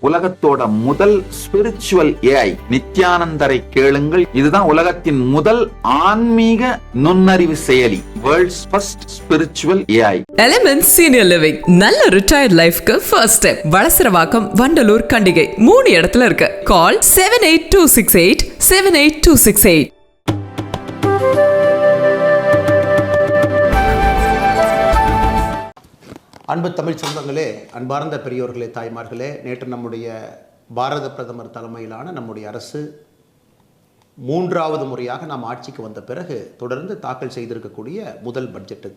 உலகத்தோட முதல் spiritual AI நித்யானந்தரை கேளுங்கள். இதுதான் உலகத்தின் முதல் ஆன்மீக நுண்ணறிவு செயலி. World's first spiritual AI. Elements senior living நல்ல ரிட்டையர்ட் லைஃப்க்கு ஃபர்ஸ்ட் ஸ்டெப். வளசரவாக்கம், வண்டலூர், கண்டிகை 3 இடத்துல இருக்கு. கால் 7826878268. அன்பு தமிழ் சொந்தங்களே, அன்பார்ந்த பெரியோர்களே, தாய்மார்களே, நேற்று நம்முடைய பாரத பிரதமர் தலைமையிலான நம்முடைய அரசு 3வது முறையாக நாம் ஆட்சிக்கு வந்த பிறகு தொடர்ந்து தாக்கல் செய்திருக்கக்கூடிய முதல் பட்ஜெட்.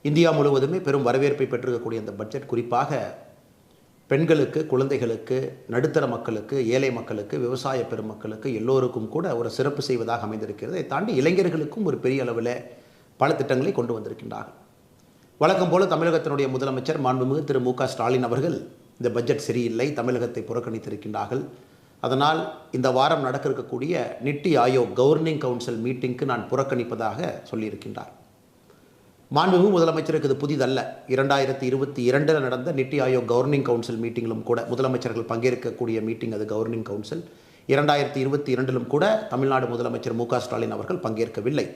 இந்தியா முழுவதுமே பெரும் வரவேற்பை பெற்றிருக்கக்கூடிய அந்த பட்ஜெட் குறிப்பாக பெண்களுக்கு, குழந்தைகளுக்கு, நடுத்தர மக்களுக்கு, ஏழை மக்களுக்கு, விவசாய பெருமக்களுக்கு எல்லோருக்கும் கூட ஒரு சிறப்பு செய்வதாக அமைந்திருக்கிறது. இதை தாண்டி இளைஞர்களுக்கும் ஒரு பெரிய அளவில் பல திட்டங்களை கொண்டு வந்திருக்கின்றார்கள். வழக்கம் போல தமிழகத்தினுடைய முதலமைச்சர் மாண்புமிகு திரு மு.க. ஸ்டாலின் அவர்கள் இந்த பட்ஜெட் சரியில்லை, தமிழகத்தை புறக்கணித்திருக்கின்றார்கள், அதனால் இந்த வாரம் நடக்க இருக்கக்கூடிய நித்தி ஆயோக் கவர்னிங் கவுன்சில் மீட்டிங்க்கு நான் புறக்கணிப்பதாக சொல்லியிருக்கின்றார். மாண்புமிகு முதலமைச்சருக்கு இது புதிதல்ல. 2022 நடந்த நித்தி ஆயோக் கவர்னிங் கவுன்சில் மீட்டிங்கிலும் கூட முதலமைச்சர்கள் பங்கேற்கக்கூடிய மீட்டிங் அது கவர்னிங் கவுன்சில். 2022 கூட தமிழ்நாடு முதலமைச்சர் மு.க. ஸ்டாலின் அவர்கள் பங்கேற்கவில்லை.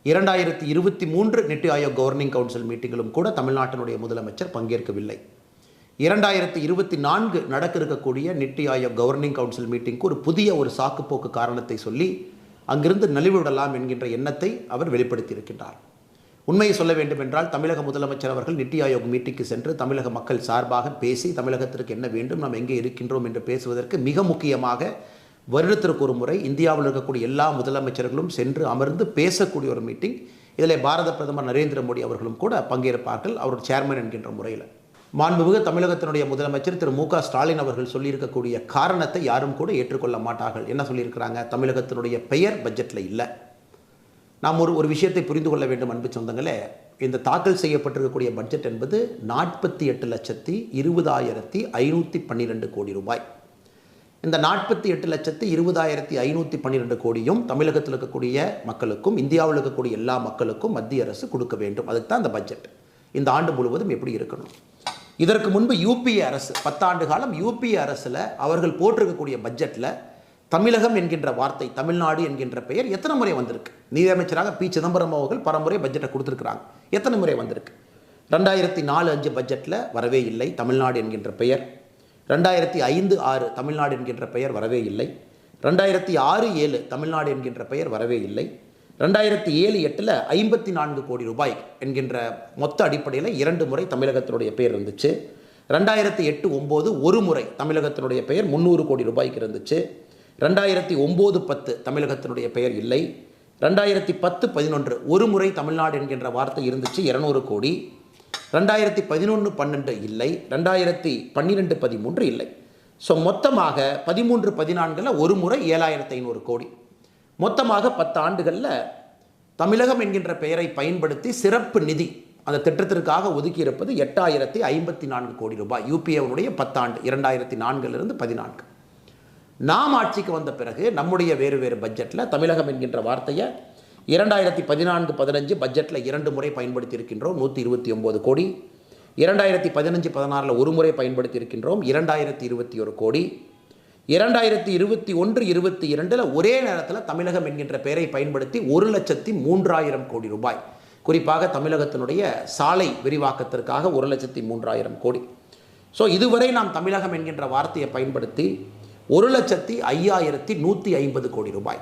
2023 நித்தி ஆயோக் கவர்னிங் கவுன்சில் மீட்டிங்கிலும் கூட தமிழ்நாட்டினுடைய முதலமைச்சர் பங்கேற்கவில்லை. 2024 நடக்க இருக்கக்கூடிய நித்தி ஆயோக் கவர்னிங் கவுன்சில் மீட்டிங்க்கு ஒரு புதிய சாக்குப்போக்கு காரணத்தை சொல்லி அங்கிருந்து நலிவுவிடலாம் என்கின்ற எண்ணத்தை அவர் வெளிப்படுத்தியிருக்கின்றார். உண்மையை சொல்ல வேண்டும் என்றால் தமிழக முதலமைச்சர் அவர்கள் நித்தி ஆயோக் மீட்டிங்க்கு சென்று தமிழக மக்கள் சார்பாக பேசி தமிழகத்திற்கு என்ன வேண்டும், நாம் எங்கே இருக்கின்றோம் என்று பேசுவதற்கு மிக முக்கியமாக வருடத்திற்கு ஒரு முறை இந்தியாவில் இருக்கக்கூடிய எல்லா முதலமைச்சர்களும் சென்று அமர்ந்து பேசக்கூடிய ஒரு மீட்டிங். இதில் பாரத பிரதமர் நரேந்திர மோடி அவர்களும் கூட பங்கேற்பார்கள், அவர் சேர்மன் என்கின்ற முறையில். மாண்புமிகு தமிழகத்தினுடைய முதலமைச்சர் திரு மு.க. ஸ்டாலின் அவர்கள் சொல்லியிருக்கக்கூடிய காரணத்தை யாரும் கூட ஏற்றுக்கொள்ள மாட்டார்கள். என்ன சொல்லியிருக்கிறாங்க? தமிழகத்தினுடைய பெயர் பட்ஜெட்டில் இல்லை. நாம் ஒரு விஷயத்தை புரிந்து கொள்ள வேண்டும் அன்பு சொந்தங்களே. இந்த தாக்கல் செய்யப்பட்டிருக்கக்கூடிய பட்ஜெட் என்பது 48,20,512 கோடி ரூபாய். இந்த 48,20,512 கோடியும் தமிழகத்தில் இருக்கக்கூடிய மக்களுக்கும் இந்தியாவில் இருக்கக்கூடிய எல்லா மக்களுக்கும் மத்திய அரசு கொடுக்க வேண்டும். அதுக்கு தான் இந்த பட்ஜெட். இந்த ஆண்டு முழுவதும் எப்படி இருக்கணும்? இதற்கு முன்பு யூபிஏ அரசு 10 ஆண்டு காலம் யூபிஏ அரசில் அவர்கள் போட்டிருக்கக்கூடிய பட்ஜெட்டில் தமிழகம் என்கின்ற வார்த்தை, தமிழ்நாடு என்கின்ற பெயர் எத்தனை முறை வந்திருக்கு? நிதியமைச்சராக பி. சிதம்பரம் அவர்கள் பலமுறை பட்ஜெட்டை கொடுத்துருக்குறாங்க. எத்தனை முறை வந்திருக்கு? 2004-05 பட்ஜெட்டில் வரவே இல்லை தமிழ்நாடு என்கின்ற பெயர். 2005-06 தமிழ்நாடு என்கின்ற பெயர் வரவே இல்லை. 2006-07 தமிழ்நாடு என்கின்ற பெயர் வரவே இல்லை. 2007-08 54 கோடி ரூபாய் என்கின்ற மொத்த அடிப்படையில் 2 முறை தமிழகத்தினுடைய பெயர் இருந்துச்சு. 2008-09 ஒரு முறை தமிழகத்தினுடைய பெயர் 300 கோடி ரூபாய்க்கு இருந்துச்சு. 2009-10 தமிழகத்தினுடைய பெயர் இல்லை. 2010-11 ஒரு முறை தமிழ்நாடு என்கின்ற வார்த்தை இருந்துச்சு, 200 கோடி. 2011-12 இல்லை. 2012-13 இல்லை. ஸோ மொத்தமாக 13-14 ஒரு முறை 7,500 கோடி. மொத்தமாக 10 ஆண்டுகளில் தமிழகம் என்கின்ற பெயரை பயன்படுத்தி சிறப்பு நிதி அந்த திட்டத்திற்காக ஒதுக்கியிருப்பது 8,054 கோடி ரூபாய். யூபிஏவுடைய 10 ஆண்டு 2004-14. நாம் ஆட்சிக்கு வந்த பிறகு நம்முடைய வேறு பட்ஜெட்டில் தமிழகம் என்கின்ற வார்த்தையை 2014-15 பட்ஜெட்டில் 2 முறை பயன்படுத்தி இருக்கின்றோம், 129 கோடி. 2015-16 ஒரு முறை பயன்படுத்தி இருக்கின்றோம், 2021 கோடி. 2021-22 ஒரே நேரத்தில் தமிழகம் என்கின்ற பெயரை பயன்படுத்தி 1,03,000 கோடி ரூபாய். குறிப்பாக தமிழகத்தினுடைய சாலை விரிவாக்கத்திற்காக 1,03,000 கோடி. ஸோ இதுவரை நாம் தமிழகம் என்கின்ற வார்த்தையை பயன்படுத்தி 1,05,150 கோடி ரூபாய்.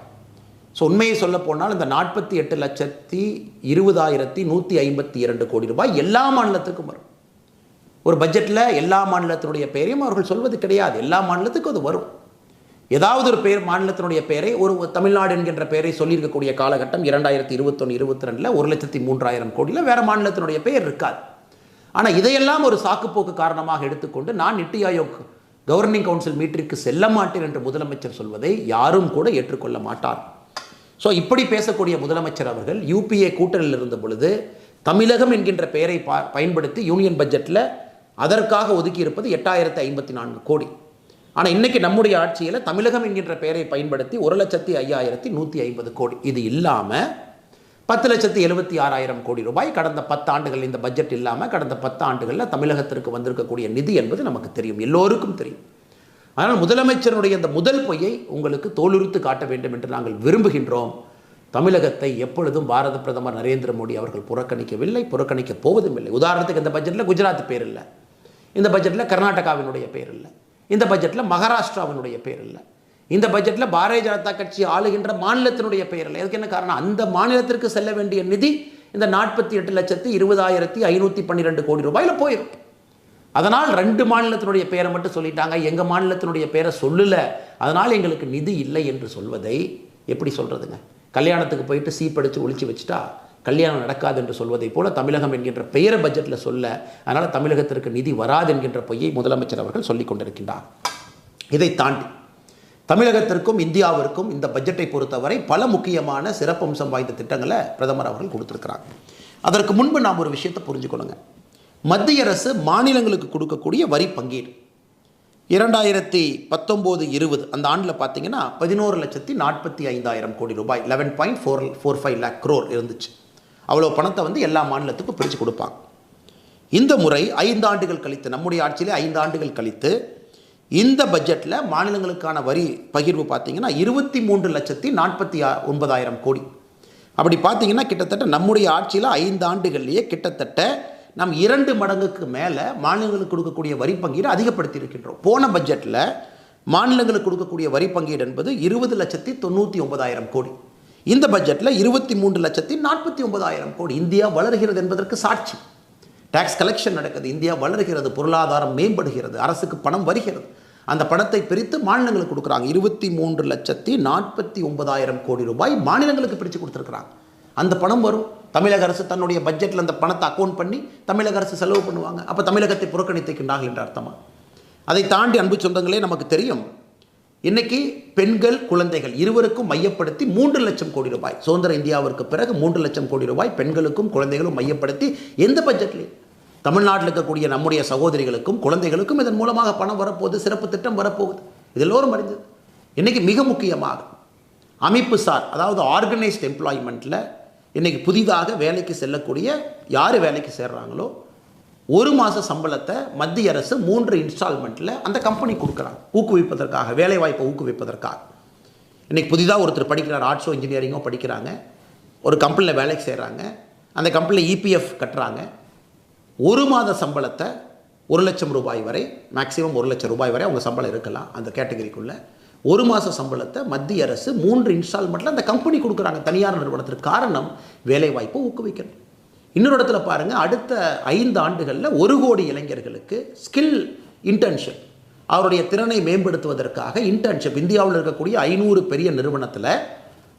ஸோ உண்மையை சொல்ல போனால் இந்த 48,20,152 கோடி ரூபாய் எல்லா மாநிலத்துக்கும் வரும். ஒரு பட்ஜெட்டில் எல்லா மாநிலத்தினுடைய பெயரையும் அவர்கள் சொல்வது கிடையாது. எல்லா மாநிலத்துக்கும் அது வரும். ஏதாவது ஒரு மாநிலத்தினுடைய பெயரை ஒரு தமிழ்நாடு என்கின்ற பெயரை சொல்லியிருக்கக்கூடிய காலகட்டம் 2021-22 1,03,000 கோடியில் வேறு மாநிலத்தினுடைய பெயர் இருக்காது. ஆனால் இதையெல்லாம் ஒரு சாக்குப்போக்கு காரணமாக எடுத்துக்கொண்டு நான் நித்தி ஆயோக் கவர்னிங் கவுன்சில் மீட்டிற்கு செல்ல மாட்டேன் என்று முதலமைச்சர் சொல்வதை யாரும் கூட ஏற்றுக்கொள்ள மாட்டார். ஸோ இப்படி பேசக்கூடிய முதலமைச்சர் அவர்கள் யூபிஏ கூட்டணியில் இருந்த பொழுது தமிழகம் என்கின்ற பெயரை பயன்படுத்தி யூனியன் பட்ஜெட்டில் அதற்காக ஒதுக்கியிருப்பது 8,054 கோடி. ஆனால் இன்றைக்கி நம்முடைய ஆட்சியில் தமிழகம் என்கின்ற பெயரை பயன்படுத்தி 1,05,150 கோடி. இது இல்லாமல் 10,76,000 கோடி ரூபாய் கடந்த 10 ஆண்டுகள் இந்த பட்ஜெட் இல்லாமல் கடந்த 10 ஆண்டுகளில் தமிழகத்திற்கு வந்திருக்கக்கூடிய நிதி என்பது நமக்கு தெரியும், எல்லோருக்கும் தெரியும். அதனால் முதலமைச்சருடைய இந்த முதல் பொய்யை உங்களுக்கு தோலுரித்து காட்ட வேண்டும் என்று நாங்கள் விரும்புகின்றோம். தமிழகத்தை எப்பொழுதும் பாரத பிரதமர் நரேந்திர மோடி அவர்கள் புறக்கணிக்கவில்லை, புறக்கணிக்க போவதும் இல்லை. உதாரணத்துக்கு இந்த பட்ஜெட்டில் குஜராத் பேர் இல்லை, இந்த பட்ஜெட்டில் கர்நாடகாவினுடைய பேர் இல்லை, இந்த பட்ஜெட்டில் மகாராஷ்டிராவினுடைய பேர் இல்லை, இந்த பட்ஜெட்டில் பாரதிய ஜனதா கட்சி ஆளுகின்ற மாநிலத்தினுடைய பெயர் இல்லை. அதுக்கு என்ன காரணம்? அந்த மாநிலத்திற்கு செல்ல வேண்டிய நிதி இந்த 48,20,512 கோடி ரூபாயில் போயிடும். அதனால் 2 மாநிலத்தினுடைய பெயரை மட்டும் சொல்லிட்டாங்க, எங்கள் மாநிலத்தினுடைய பெயரை சொல்லலை, அதனால் எங்களுக்கு நிதி இல்லை என்று சொல்வதை எப்படி சொல்கிறதுங்க? கல்யாணத்துக்கு போயிட்டு சீப்படித்து ஒழிச்சு வச்சுட்டா கல்யாணம் நடக்காது என்று சொல்வதை போல தமிழகம் என்கின்ற பெயரை பட்ஜெட்டில் சொல்ல, அதனால் தமிழகத்திற்கு நிதி வராது என்கின்ற பொய்யை முதலமைச்சர் அவர்கள் சொல்லிக் கொண்டிருக்கின்றார். இதை தாண்டி தமிழகத்திற்கும் இந்தியாவிற்கும் இந்த பட்ஜெட்டை பொறுத்தவரை பல முக்கியமான சிறப்பம்சம் வாய்ந்த திட்டங்களை பிரதமர் அவர்கள் கொடுத்துருக்கிறாங்க. அதற்கு முன்பு நாம் ஒரு விஷயத்தை புரிஞ்சுக்கணுங்க. மத்திய அரசு மாநிலங்களுக்கு கொடுக்கக்கூடிய வரி பங்கீடு 2019-20 அந்த ஆண்டில் பார்த்தீங்கன்னா 11,45,000 கோடி ரூபாய், 11.45 lakh crore இருந்துச்சு. அவ்வளோ பணத்தை வந்து எல்லா மாநிலத்துக்கும் பிரித்து கொடுப்பாங்க. இந்த முறை 5 ஆண்டுகள் கழித்து, நம்முடைய ஆட்சியிலே 5 ஆண்டுகள் கழித்து இந்த பட்ஜெட்டில் மாநிலங்களுக்கான வரி பகிர்வு பார்த்தீங்கன்னா 23,49,000 கோடி. அப்படி பார்த்தீங்கன்னா கிட்டத்தட்ட நம்முடைய ஆட்சியில் 5 ஆண்டுகள்லேயே கிட்டத்தட்ட நாம் 2 மடங்குக்கு மேலே மாநிலங்களுக்கு கொடுக்கக்கூடிய வரி பங்கீடு அதிகப்படுத்தி இருக்கின்றோம். போன பட்ஜெட்டில் மாநிலங்களுக்கு கொடுக்கக்கூடிய வரி பங்கீடு என்பது 20,99,000 கோடி. இந்த பட்ஜெட்டில் 23,49,000 கோடி. இந்தியா வளர்கிறது என்பதற்கு சாட்சி. டாக்ஸ் கலெக்ஷன் நடக்குது, இந்தியா வளர்கிறது, பொருளாதாரம் மேம்படுகிறது, அரசுக்கு பணம் வருகிறது. அந்த பணத்தை பிரித்து மாநிலங்களுக்கு கொடுக்குறாங்க. 23,49,000 கோடி ரூபாய் மாநிலங்களுக்கு பிரித்து கொடுத்துருக்குறாங்க. அந்த பணம் வரும். தமிழக அரசு தன்னுடைய பட்ஜெட்டில் அந்த பணத்தை அக்கௌண்ட் பண்ணி தமிழக அரசு செலவு பண்ணுவாங்க. அப்போ தமிழகத்தை புறக்கணித்திருக்கின்றார்கள் என்ற அர்த்தமா? அதை தாண்டி அன்பு சொந்தங்களே, நமக்கு தெரியும் இன்னைக்கு பெண்கள் குழந்தைகள் இருவருக்கும் மையப்படுத்தி 3 லட்சம் கோடி ரூபாய், சுதந்திர இந்தியாவிற்கு பிறகு 3 லட்சம் கோடி ரூபாய் பெண்களுக்கும் குழந்தைகளும் மையப்படுத்தி எந்த பட்ஜெட்லேயும் தமிழ்நாட்டில் இருக்கக்கூடிய நம்முடைய சகோதரிகளுக்கும் குழந்தைகளுக்கும் இதன் மூலமாக பணம் வரப்போகுது, சிறப்பு திட்டம் வரப்போகுது. இது எல்லோரும் அறிந்தது. இன்றைக்கி மிக முக்கியமாக அமைப்பு சார், அதாவது ஆர்கனைஸ்ட் எம்ப்ளாய்மெண்ட்டில் இன்றைக்கி புதிதாக வேலைக்கு செல்லக்கூடிய யார் வேலைக்கு சேர்றாங்களோ 1 மாத சம்பளத்தை மத்திய அரசு 3 இன்ஸ்டால்மெண்ட்டில் அந்த கம்பெனி கொடுக்குறாங்க, ஊக்குவிப்பதற்காக, வேலைவாய்ப்பை ஊக்குவிப்பதற்காக. இன்றைக்கி புதிதாக ஒருத்தர் படிக்கிறார், ஆர்ட்ஸோ இன்ஜினியரிங்கோ படிக்கிறாங்க, ஒரு கம்பெனியில் வேலைக்கு செய்கிறாங்க, அந்த கம்பெனியில் இபிஎஃப் கட்டுறாங்க. 1 மாத சம்பளத்தை 1 லட்சம் ரூபாய் வரை, மேக்ஸிமம் 1 லட்சம் ரூபாய் வரை அவங்க சம்பளம் இருக்கலாம் அந்த கேட்டகரிக்குள்ளே. 1 மாத சம்பளத்தை மத்திய அரசு 3 இன்ஸ்டால்மெண்ட்டில் அந்த கம்பெனி கொடுக்குறாங்க தனியார் நிறுவனத்திற்கு. காரணம் வேலைவாய்ப்பை ஊக்குவிக்கணும். இன்னொரு இடத்துல பாருங்கள், அடுத்த 5 ஆண்டுகளில் 1 கோடி இளைஞர்களுக்கு ஸ்கில் இன்டர்ன்ஷிப், அவருடைய திறனை மேம்படுத்துவதற்காக இன்டர்ன்ஷிப், இந்தியாவில் இருக்கக்கூடிய 500 பெரிய நிறுவனத்தில்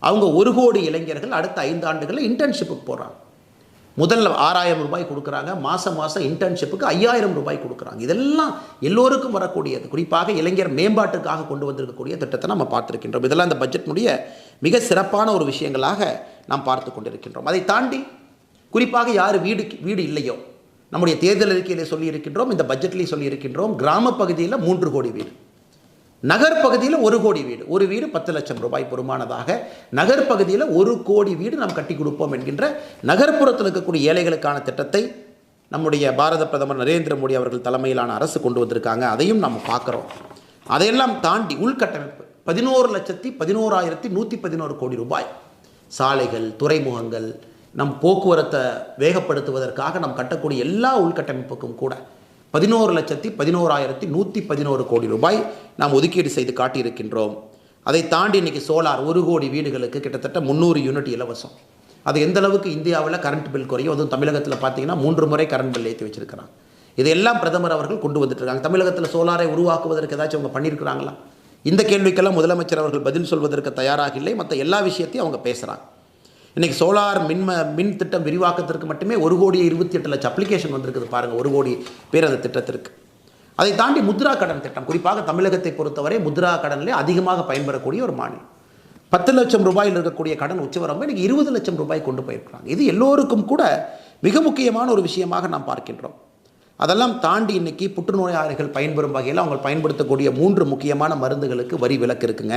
அவங்க 1 கோடி இளைஞர்கள் அடுத்த 5 ஆண்டுகளில் இன்டர்ன்ஷிப்புக்கு போகிறாங்க. முதல்ல 6,000 ரூபாய் கொடுக்குறாங்க, மாதம் இன்டர்ன்ஷிப்புக்கு 5,000 ரூபாய் கொடுக்குறாங்க. இதெல்லாம் எல்லோருக்கும் வரக்கூடியது. குறிப்பாக இளைஞர் மேம்பாட்டுக்காக கொண்டு வந்திருக்கக்கூடிய திட்டத்தை நம்ம பார்த்துருக்கின்றோம். இதெல்லாம் இந்த பட்ஜெட்டினுடைய மிக சிறப்பான ஒரு விஷயங்களாக நாம் பார்த்து கொண்டிருக்கின்றோம். அதை தாண்டி குறிப்பாக யார் வீடு இல்லையோ, நம்முடைய தேர்தல் அறிக்கையிலே சொல்லியிருக்கின்றோம், இந்த பட்ஜெட்லேயும் சொல்லியிருக்கின்றோம், கிராம பகுதியில் 3 கோடி வீடு, நகர்ப்பகுதியில் 1 கோடி வீடு, ஒரு வீடு 10 லட்சம் ரூபாய் பெறுமானதாக, நகர்ப்பகுதியில் 1 கோடி வீடு நாம் கட்டி கொடுப்போம் என்கின்ற நகர்ப்புறத்தில் இருக்கக்கூடிய ஏழைகளுக்கான திட்டத்தை நம்முடைய பாரத பிரதமர் நரேந்திர மோடி அவர்கள் தலைமையிலான அரசு கொண்டு வந்திருக்காங்க. அதையும் நம்ம பார்க்குறோம். அதையெல்லாம் தாண்டி உள்கட்டமைப்பு 11,11,111 கோடி ரூபாய், சாலைகள், துறைமுகங்கள், நம் போக்குவரத்தை வேகப்படுத்துவதற்காக நாம் கட்டக்கூடிய எல்லா உள்கட்டமைப்புக்கும் கூட 11,11,111 கோடி ரூபாய் நாம் ஒதுக்கீடு செய்து காட்டியிருக்கின்றோம். அதை தாண்டி இன்றைக்கி சோலார் 1 கோடி வீடுகளுக்கு கிட்டத்தட்ட 300 யூனிட் இலவசம். அது எந்த அளவுக்கு இந்தியாவில் கரண்ட் பில் குறையும். அதுவும் தமிழகத்தில் பார்த்தீங்கன்னா 3 முறை கரண்ட் பில் ஏற்றி வச்சிருக்கிறாங்க. இதையெல்லாம் பிரதமர் அவர்கள் கொண்டு வந்துட்டுருக்காங்க. தமிழகத்தில் சோலாரை உருவாக்குவதற்கு ஏதாச்சும் அவங்க பண்ணியிருக்கிறாங்களா? இந்த கேள்விக்கெல்லாம் முதலமைச்சர் அவர்கள் பதில் சொல்வதற்கு தயாராக இல்லை. மற்ற எல்லா விஷயத்தையும் அவங்க பேசுகிறாங்க. இன்றைக்கி சோலார் மின் திட்டம் விரிவாக்கத்திற்கு மட்டுமே 1,28,00,000 அப்ளிகேஷன் வந்திருக்குது பாருங்கள், 1 கோடி பேர் அந்த திட்டத்திற்கு. அதை தாண்டி முத்ரா கடன் திட்டம், குறிப்பாக தமிழகத்தை பொறுத்தவரை முத்ரா கடனிலே அதிகமாக பயன்பெறக்கூடிய ஒரு மாநிலம். 10 லட்சம் ரூபாயில் இருக்கக்கூடிய கடன் உச்சவரம்பு இன்றைக்கி 20 லட்சம் ரூபாய் கொண்டு போயிருக்கிறாங்க. இது எல்லோருக்கும் கூட மிக முக்கியமான ஒரு விஷயமாக நாம் பார்க்கின்றோம். அதெல்லாம் தாண்டி இன்றைக்கி புற்றுநோயாளிகள் பயன்பெறும் வகையில் அவங்க பயன்படுத்தக்கூடிய 3 முக்கியமான மருந்துகளுக்கு வரி விலக்கு இருக்குங்க.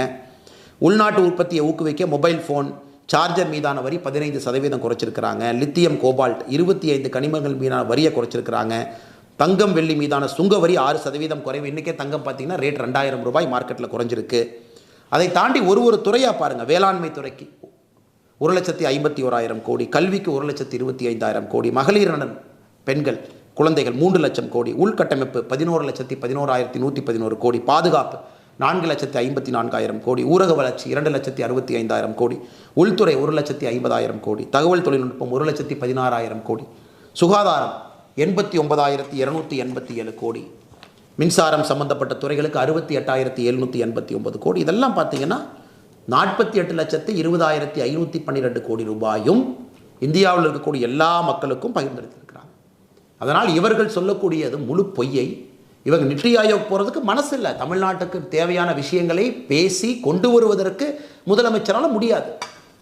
உள்நாட்டு உற்பத்தியை ஊக்குவிக்க மொபைல் ஃபோன் சார்ஜர் மீதான வரி 15% குறைச்சிருக்கிறாங்க. லித்தியம் கோபால்ட் 25 கனிமங்கள் மீதான வரியை குறைச்சிருக்கிறாங்க. தங்கம் வெள்ளி மீதான சுங்க வரி 6% குறைவு. இன்றைக்கே தங்கம் பார்த்தீங்கன்னா ரேட் 2000 ரூபாய் மார்க்கெட்டில் குறைஞ்சிருக்கு. அதை தாண்டி ஒரு துறையாக பாருங்கள். வேளாண்மை துறைக்கு 1,51,000 கோடி, கல்விக்கு 1,25,000 கோடி, மகளிர் நலன் பெண்கள் குழந்தைகள் 3 லட்சம் கோடி, உள்கட்டமைப்பு 11,11,111 கோடி, பாதுகாப்பு 4,54,000 கோடி, ஊரக வளர்ச்சி 2,65,000 கோடி, உள்துறை 1,50,000 கோடி, தகவல் தொழில்நுட்பம் 1,16,000 கோடி, சுகாதாரம் 89,287 கோடி, மின்சாரம் சம்பந்தப்பட்ட துறைகளுக்கு 68,789 கோடி. இதெல்லாம் பார்த்தீங்கன்னா 48,20,512 கோடி ரூபாயும் இந்தியாவில் இருக்கக்கூடிய எல்லா மக்களுக்கும் பகிர்ந்தெடுத்திருக்கிறாங்க. அதனால் இவர்கள் சொல்லக்கூடியது முழு பொய்யை. இவங்க நித்தி ஆயோக் போகிறதுக்கு மனசு இல்லை. தமிழ்நாட்டுக்கு தேவையான விஷயங்களை பேசி கொண்டு வருவதற்கு முதலமைச்சரால் முடியாது.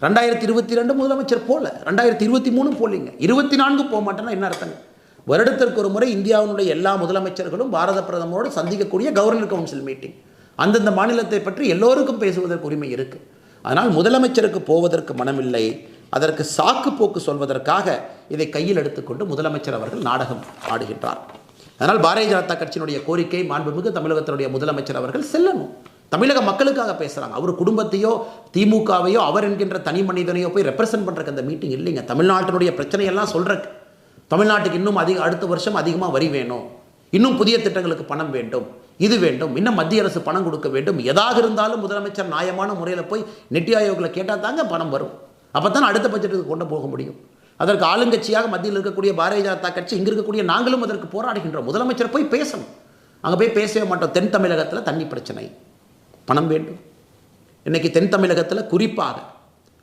2022 முதலமைச்சர் போல, 2023 போலிங்க, 24 போக மாட்டேன்னா என்ன அர்த்தங்க? வருடத்திற்கு ஒரு முறை இந்தியாவினுடைய எல்லா முதலமைச்சர்களும் பாரத பிரதமரோடு சந்திக்கக்கூடிய கவர்னர் கவுன்சில் மீட்டிங். அந்தந்த மாநிலத்தை பற்றி எல்லோருக்கும் பேசுவதற்கு உரிமை இருக்குது. அதனால் முதலமைச்சருக்கு போவதற்கு மனமில்லை. அதற்கு சாக்கு போக்கு சொல்வதற்காக இதை கையில் எடுத்துக்கொண்டு முதலமைச்சர் அவர்கள் நாடகம் ஆடுகின்றார். அதனால் பாரதிய ஜனதா கட்சியினுடைய கோரிக்கை, மாண்புமிகு தமிழகத்தினுடைய முதலமைச்சர் அவர்கள் செல்லணும். தமிழக மக்களுக்காக பேசுகிறாங்க. அவர் குடும்பத்தையோ திமுகவையோ அவர் என்கின்ற தனி மனிதனையோ போய் ரெப்ரசன்ட் பண்ணுறக்கு அந்த மீட்டிங் இல்லைங்க. தமிழ்நாட்டினுடைய பிரச்சனையெல்லாம் சொல்கிறக்கு, தமிழ்நாட்டுக்கு இன்னும் அடுத்த வருஷம் அதிகமாக வரி வேணும், இன்னும் புதிய திட்டங்களுக்கு பணம் வேண்டும், இது வேண்டும், இன்னும் மத்திய அரசு பணம் கொடுக்க வேண்டும், எதாக இருந்தாலும் முதலமைச்சர் நியாயமான முறையில் போய் நித்தி ஆயோக்கில் கேட்டால் தாங்க பணம் வரும். அப்போ தான் அடுத்த பட்ஜெட்டுக்கு கொண்டு போக முடியும். அதற்கு ஆளுங்கட்சியாக மத்தியில் இருக்கக்கூடிய பாரதிய ஜனதா கட்சி, இங்கே இருக்கக்கூடிய நாங்களும் அதற்கு போராடுகின்றோம். முதலமைச்சர் போய் பேசணும். அங்கே போய் பேசவே மாட்டோம். தென் தமிழகத்தில் தண்ணி பிரச்சனை, பணம் வேண்டும். இன்றைக்கி தென் தமிழகத்தில் குறிப்பாக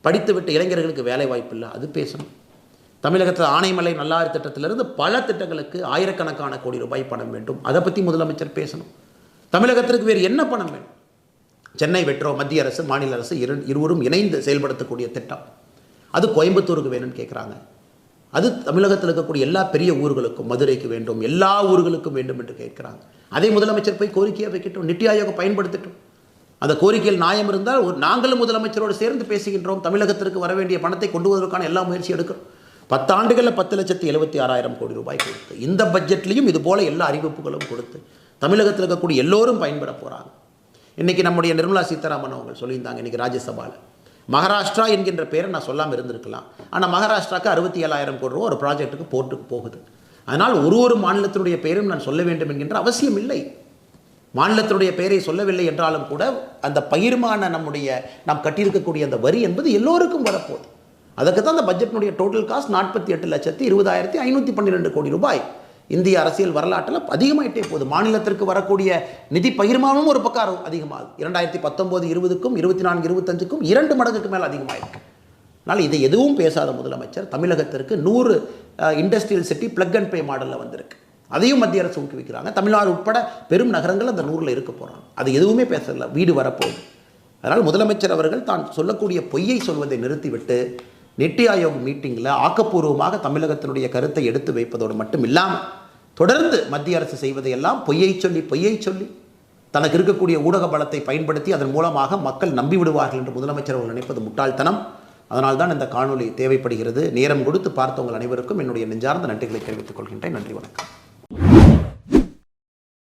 படித்துவிட்ட இளைஞர்களுக்கு வேலை வாய்ப்பு இல்லை, அது பேசணும். தமிழகத்தில் ஆனைமலை நல்லாறு திட்டத்திலிருந்து பல திட்டங்களுக்கு ஆயிரக்கணக்கான கோடி ரூபாய் பணம் வேண்டும், அதை பற்றி முதலமைச்சர் பேசணும். தமிழகத்திற்கு வேறு என்ன பணம் வேண்டும்? சென்னை மெட்ரோ மத்திய அரசு மாநில அரசு இருவரும் இணைந்து செயல்படுத்தக்கூடிய திட்டம், அது கோயம்புத்தூருக்கு வேணும்னு கேட்குறாங்க. அது தமிழகத்தில் இருக்கக்கூடிய எல்லா பெரிய ஊர்களுக்கும், மதுரைக்கு வேண்டும், எல்லா ஊர்களுக்கும் வேண்டும் என்று கேட்குறாங்க. அதே முதலமைச்சர் போய் கோரிக்கையாக வைக்கட்டும், நித்தி ஆயோக பயன்படுத்தட்டும். அந்த கோரிக்கையில் நியாயம் இருந்தால் நாங்களும் முதலமைச்சரோடு சேர்ந்து பேசுகின்றோம். தமிழகத்திற்கு வர வேண்டிய பணத்தை கொண்டு வருவதற்கான எல்லா முயற்சி எடுக்கிறோம். 10 ஆண்டுகளில் 10,76,000 கோடி ரூபாய் கொடுத்து, இந்த பட்ஜெட்லையும் இது போல எல்லா அறிவிப்புகளும் கொடுத்து தமிழகத்தில் இருக்கக்கூடிய எல்லோரும் பயன்பெற போகிறாங்க. இன்றைக்கி நம்முடைய நிர்மலா சீதாராமன் அவங்க சொல்லியிருந்தாங்க இன்றைக்கி ராஜ்யசபாவில். மகாராஷ்டிரா என்கின்ற பேரை நான் சொல்லாமல் இருந்திருக்கலாம். ஆனால் மகாராஷ்டிராவுக்கு 67,000 கோடி ரூபா ஒரு ப்ராஜெக்ட்டுக்கு போர்ட்டுக்கு போகுது. அதனால் ஒரு மாநிலத்தினுடைய பெயரும் நான் சொல்ல வேண்டும் என்கின்ற அவசியம் இல்லை. மாநிலத்தினுடைய பெயரை சொல்லவில்லை என்றாலும் கூட அந்த பகிர்மான நாம் கட்டியிருக்கக்கூடிய அந்த வரி என்பது எல்லோருக்கும் வரப்போகுது. அதுக்கு தான் அந்த பட்ஜெட்டினுடைய டோட்டல் காஸ்ட் 48,20,512 கோடி ரூபாய். இந்திய அரசியல் வரலாற்றில் அதிகமாகிட்டே போகுது. மாநிலத்திற்கு வரக்கூடிய நிதி பகிர்மானமும் ஒரு பக்கம் அதிகமாகுது. 2019-20க்கும் 24-25க்கும் 2 மடங்குக்கு மேலே அதிகமாகிருக்கு. அதனால் இதை எதுவும் பேசாத முதலமைச்சர் தமிழகத்திற்கு 100 industrial city plug and pay மாடலில் வந்திருக்கு. அதையும் மத்திய அரசு ஊக்குவிக்கிறாங்க. தமிழ்நாடு உட்பட பெரும் நகரங்கள் அந்த 100ல் இருக்க போகிறாங்க. அது எதுவுமே பேசல, வீடு வரப்போகுது. அதனால் முதலமைச்சர் அவர்கள் தான் சொல்லக்கூடிய பொய்யை சொல்வதை நிறுத்திவிட்டு நித்தி ஆயோக் மீட்டிங்கில் ஆக்கப்பூர்வமாக தமிழகத்தினுடைய கருத்தை எடுத்து வைப்பதோடு மட்டும் இல்லாமல் தொடர்ந்து மத்திய அரசு செய்வதையெல்லாம் பொய்யை சொல்லி தனக்கு இருக்கக்கூடிய ஊடக பலத்தை பயன்படுத்தி அதன் மூலமாக மக்கள் நம்பிவிடுவார்கள் என்று முதலமைச்சர் அவர்கள் நினைப்பது முட்டாள்தனம். அதனால்தான் இந்த காணொலி தேவைப்படுகிறது. நேரம் கொடுத்து பார்த்தவங்கள் அனைவருக்கும் என்னுடைய நெஞ்சார்ந்த நன்றிகளை தெரிவித்துக் கொள்கின்றேன். நன்றி, வணக்கம்.